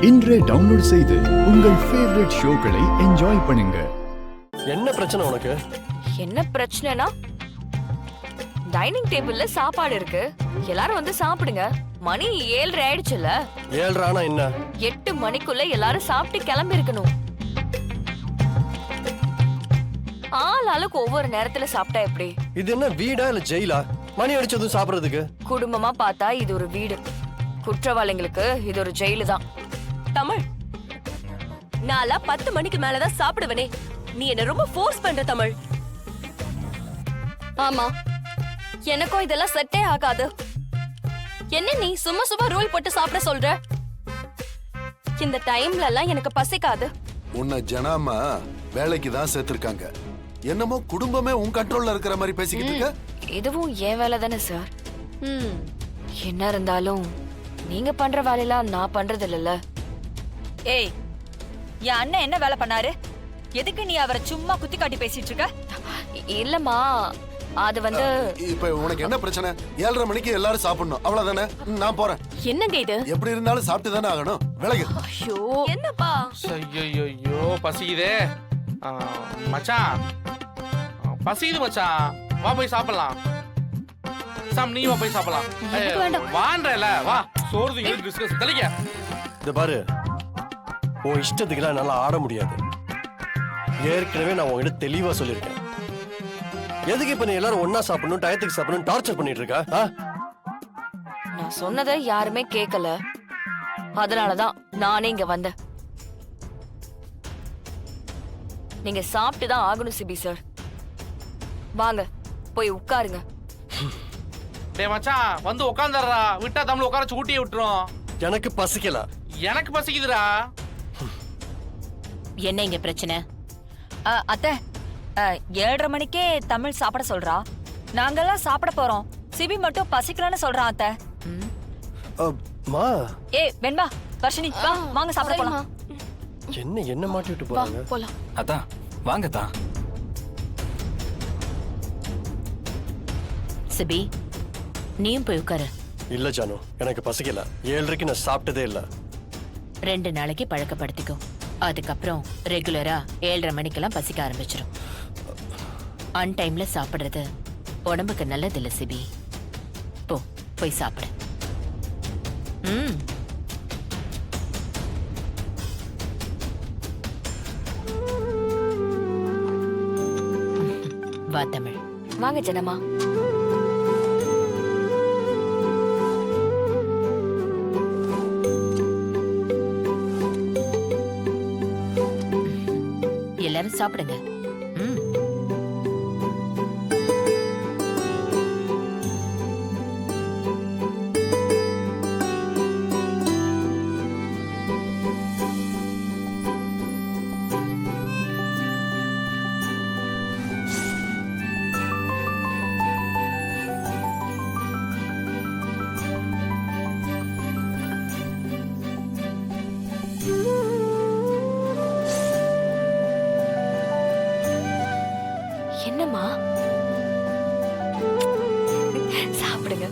இன்றே டவுன்லோட் செய்து உங்கள் ஃபேவரட் ஷோக்களை என்ஜாய் பண்ணுங்க. என்ன பிரச்சனை உனக்கு? என்ன பிரச்சனைனா, டைனிங் டேபிள்ல சாப்பாடு இருக்கு, எல்லாரும் வந்து சாப்பிடுங்க. மணி 7:30 ஆயிடுச்சுல. 7:30 ஆனா என்ன? 8 மணிக்குள்ள எல்லாரும் சாப்பிட்டு கிளம்பி இருக்கணும். ஆளுக்கு ஒவ்வொரு நேரத்துல சாப்பிட்டா எப்படி? இது என்ன வீடா இல்ல ஜெயிலா? மணி அடிச்சதும் சாப்பிடுறதுக்கு? குடும்பமா பார்த்தா இது ஒரு வீடு, குற்றவாளிகளுக்கு இது ஒரு ஜெயிலு தான். தமிழ், நாளா 10 மணிக்கு மேலதான் சாப்பிடுவனே. நீ என்ன ரொம்ப ஃபோர்ஸ் பண்ற தமிழ். ஆமா, எனக்கும் இதெல்லாம் செட்டே ஆகாது. என்ன நீ சும்மா சும்மா ரூல் போட்டு சாப்பிட சொல்ற? இந்த டைம்ல எல்லாம் எனக்கு பசிக்காது. உன்னை ஜனாமா வேலைக்கு தான் சேர்த்திருக்காங்க. என்னமோ குடும்பமே உன் கண்ட்ரோல்ல இருக்கிற மாதிரி பேசிக்கிட்டு இருக்க. இதுவும் ஏன் வேலை தானே சார். என்ன இருந்தாலும் நீங்க பண்ற வேலையெல்லாம் நான் பண்றது இல்லல்ல. ஏய், என் அண்ணன் என்ன வேலை பண்ணாரு? எதுக்கு நீ அவரை சும்மா குத்தி காட்டி பேசிட்டு இருக்க? இல்லம்மா, அது வந்து இப்ப உனக்கு என்ன பிரச்சனை? 7:30 மணிக்கு எல்லாரும் சாப்பிடணும், அவ்வளவுதானே? நான் போறேன். என்னங்க இது? எப்படி இருந்தாலும் சாப்பிட்டு தானே ஆகணும். விலகு. ஐயோ என்னப்பா? ஐயோ பசிக்குதே. மச்சான் பசிக்குது மச்சான், வா போய் சாப்பிடலாம். சாம் நீ வா போய் சாப்பிடலாம். வான்றல வா, சோறு டிஸ்கஸ் தெளிக்க. இந்த பாரு, உன் இஷ்டத்துக்குலாம் என்னால ஆட முடியாது. ஏற்கனவே நான் உங்ககிட்ட தெளிவா சொல்லியிருக்கேன். எதுக்கு இப்ப நீ எல்லாரும் ஒன்னா சாப்பிடணும், டயத்துக்கு சாப்பிடணும் டார்ச்சர் பண்ணிட்டு இருக்கா? நான் சொன்னதை யாருமே கேட்கல, அதனாலதான் நானே இங்க வந்தேன். நீங்க சாப்பிட்டு தான் ஆகணும் சிபி சார். வாங்க போய் உட்காருங்க. டேய் மச்சான், வந்து உட்கார்ந்தறா. விட்டா தமிழ் உட்கார ஊட்டியே விட்டுரும். எனக்கு பசிக்கல. எனக்கு பசிக்குதுடா. என்ன இங்க பிரச்சனை? அத்தை, 7:30 மணிக்கே தமிழ் சாப்பிட சொல்றா. நாங்கெல்லாம் சாப்பிட போறோம். சிபி மட்டும் பசிக்கலன்னு சொல்றான் அத்தை. மா, ஏய் வெண்பா, வர்ஷினி வா, வாங்க சாப்பிட போலாம். என்ன மாட்டி விட்டு போறாங்க? போலாம். அதான் வாங்கத்தா. சிபி, நீயும் போய் உட்காரு. இல்ல ஜானு, எனக்கு பசிக்கல. 7:30க்கு நான் சாப்பிட்டதே இல்ல. 2 நாளைக்கு பழக்கப்படுத்திக்கோ. அதுக்கப்புறம் ரெகுலரா 7:30 மணிக்கெல்லாம் பசிக்க ஆரம்பிச்சிடும். அன் டைம்ல சாப்பிடுறது உடம்புக்கு நல்லது இல்ல சிபி. போய் சாப்பிடு. வா தமிழ். வாங்க ஜனமா. எல்லாரும் சாப்பிடுங்க. என்னம்மா, சாப்பிடுங்க.